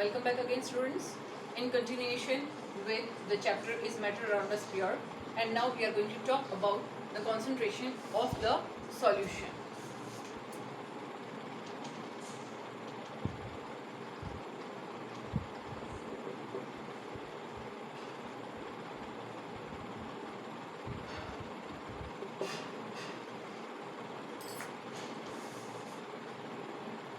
Welcome back again, students. In continuation with the chapter is matter around us pure, and now we are going to talk about the concentration of the solution.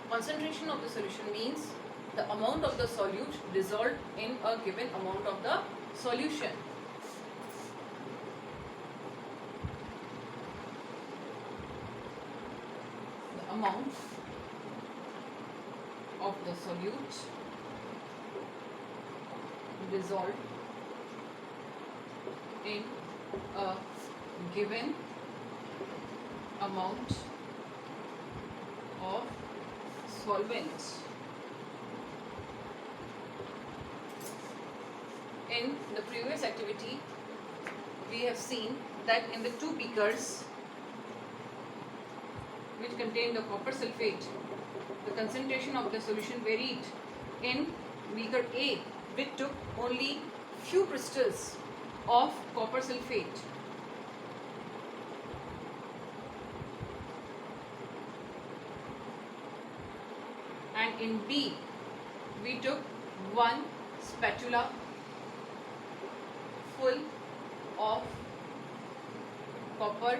Concentration of the solution means the amount of the solute dissolved in a given amount of the solution. The amount of the solute dissolved in a given amount of solvent. In the previous activity, we have seen that in the two beakers which contain the copper sulfate, the concentration of the solution varied. In beaker A, we took only few crystals of copper sulfate. And in B, we took one spatula full of copper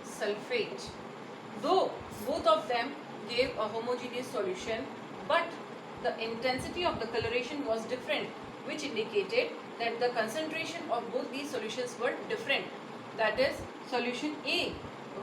sulfate. Though both of them gave a homogeneous solution, but the intensity of the coloration was different, which indicated that the concentration of both these solutions were different. That is, solution A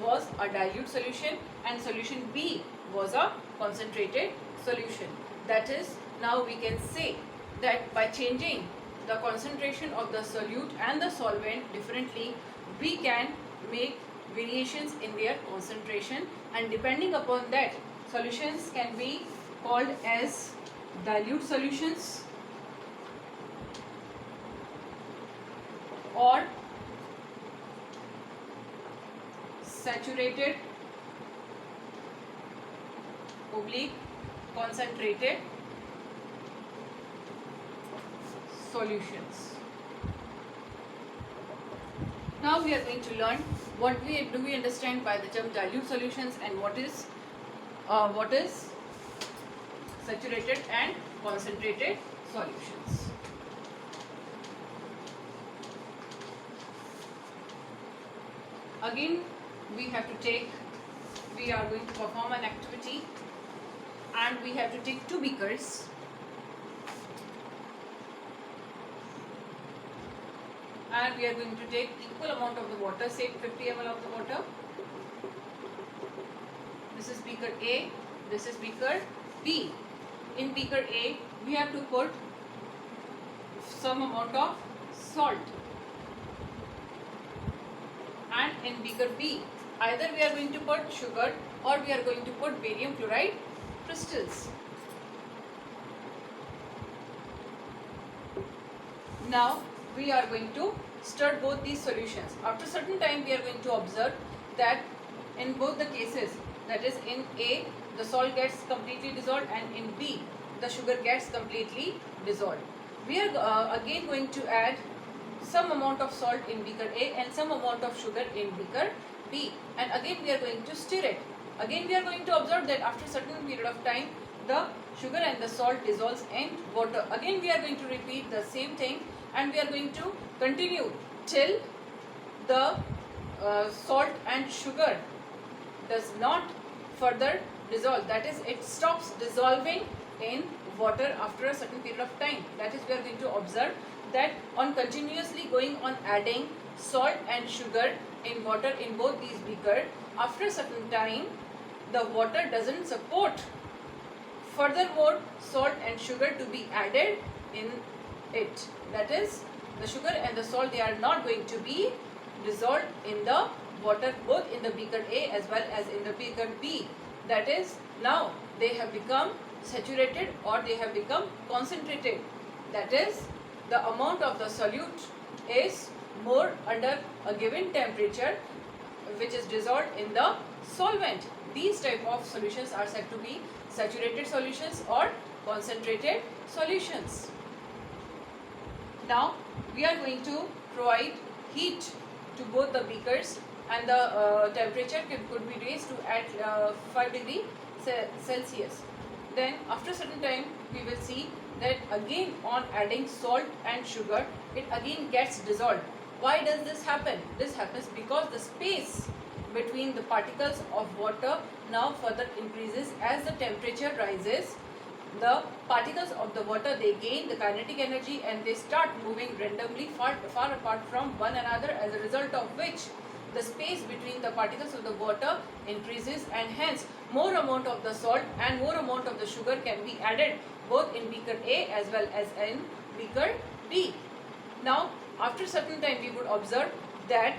was a dilute solution and solution B was a concentrated solution. That is, now we can say that by changing the concentration of the solute and the solvent differently, we can make variations in their concentration, and depending upon that, solutions can be called as dilute solutions or saturated oblique concentrated solutions. Now we are going to learn what do we understand by the term dilute solutions and what is saturated and concentrated solutions. Again, we are going to perform an activity, and we have to take two beakers and we are going to take equal amount of the water, say 50 ml of the water. This is beaker A, this is beaker B. In beaker A, we have to put some amount of salt, and in beaker B, either we are going to put sugar or we are going to put barium chloride crystals. Now we are going to stir both these solutions. After certain time, we are going to observe that in both the cases, that is, in A the salt gets completely dissolved and in B the sugar gets completely dissolved. We are again going to add some amount of salt in beaker A and some amount of sugar in beaker B, and again we are going to stir it. Again we are going to observe that after certain period of time, the sugar and the salt dissolves in water. Again we are going to repeat the same thing, and we are going to continue till the salt and sugar does not further dissolve. That is, it stops dissolving in water after a certain period of time. That is, we are going to observe that on continuously going on adding salt and sugar in water in both these beakers, after a certain time the water doesn't support furthermore salt and sugar to be added in it. That is, the sugar and the salt, they are not going to be dissolved in the water, both in the beaker A as well as in the beaker B. That is, now they have become saturated or they have become concentrated. That is, the amount of the solute is more under a given temperature which is dissolved in the solvent. These type of solutions are said to be saturated solutions or concentrated solutions. Now we are going to provide heat to both the beakers, and the temperature could be raised to at 5 degree Celsius. Then after certain time we will see that again on adding salt and sugar, it again gets dissolved. Why does this happen? This happens because the space between the particles of water now further increases as the temperature rises. The particles of the water, they gain the kinetic energy and they start moving randomly far apart from one another, as a result of which the space between the particles of the water increases, and hence more amount of the salt and more amount of the sugar can be added both in beaker A as well as in beaker B. Now after certain time we would observe that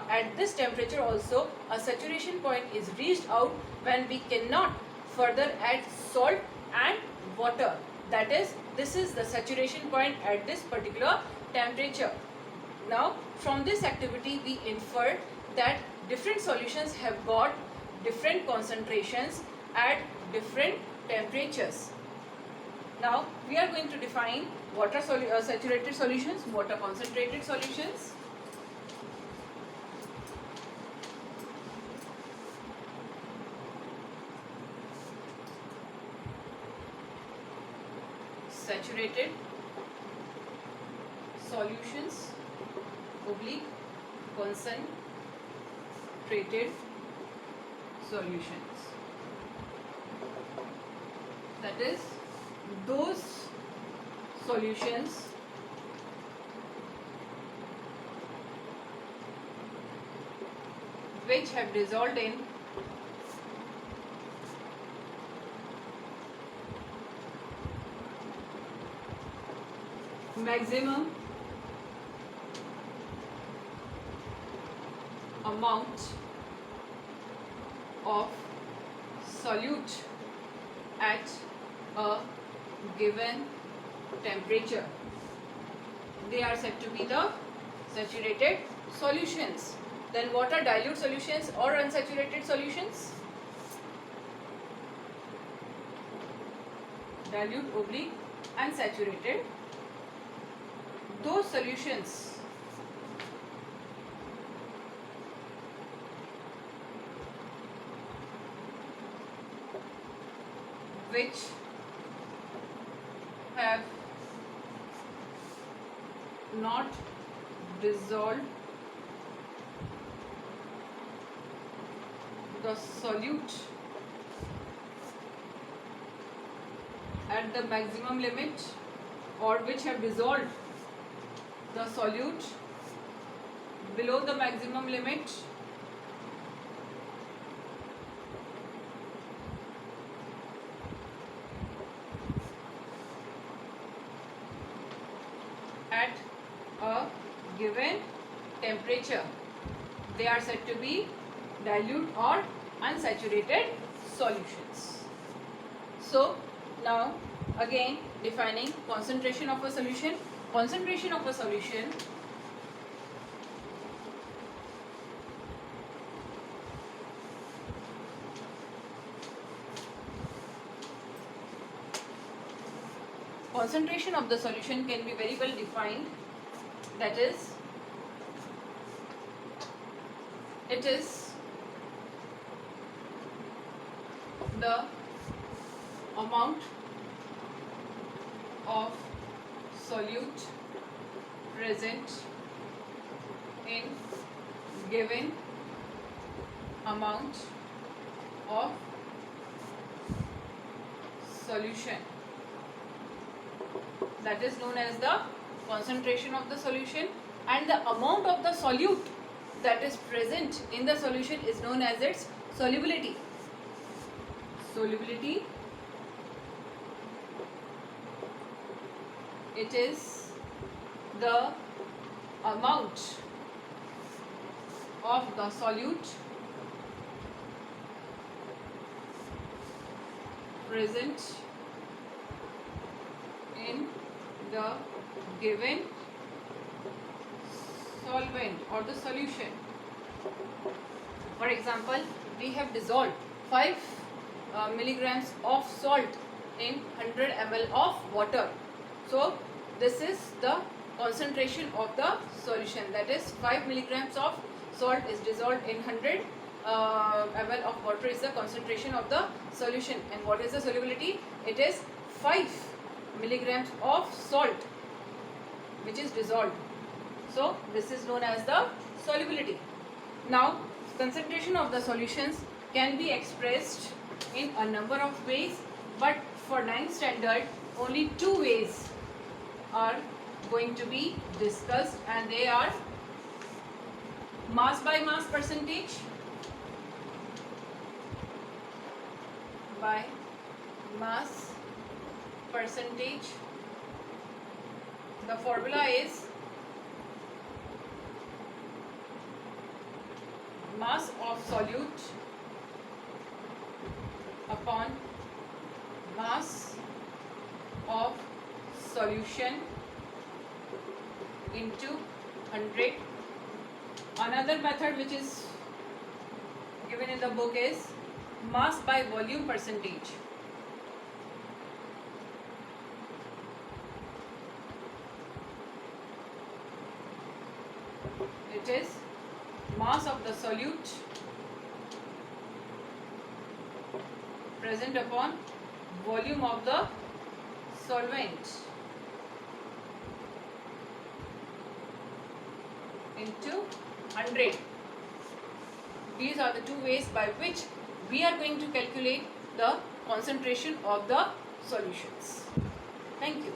at this temperature also a saturation point is reached out when we cannot further add salt and water. That is, this is the saturation point at this particular temperature. Now from this activity we infer that different solutions have got different concentrations at different temperatures. Now we are going to define water saturated solutions, water concentrated solutions. Saturated solutions oblique concentrated solutions. That is, those solutions which have dissolved in maximum amount of solute at a given temperature, they are said to be the saturated solutions. Then what are dilute solutions or unsaturated solutions? Dilute oblique unsaturated, those solutions which have not dissolved the solute at the maximum limit, or which have dissolved the solute below the maximum limit, at a given temperature, they are said to be dilute or unsaturated solutions. So now again defining concentration of a solution. Concentration of a solution concentration of the solution can be very well defined. That is, it is the amount of solute present in given amount of solution. That is known as the concentration of the solution, and the amount of the solute that is present in the solution is known as its solubility. Solubility, it is the amount of the solute present in the given solvent or the solution. For example, we have dissolved 5 milligrams of salt in 100 ml of water. So this is the concentration of the solution, that is 5 milligrams of salt is dissolved in 100 ml of water is the concentration of the solution. And what is the solubility? It is 5 milligrams of salt which is dissolved. So this is known as the solubility. Now concentration of the solutions can be expressed in a number of ways, but for 9th standard only 2 ways are going to be discussed, and they are mass by mass percentage, by mass percentage. The formula is mass of solute upon mass of solution into 100. Another method which is given in the book is mass by volume percentage. It is mass of the solute present upon volume of the solvent into 100. These are the 2 ways by which we are going to calculate the concentration of the solutions. Thank you.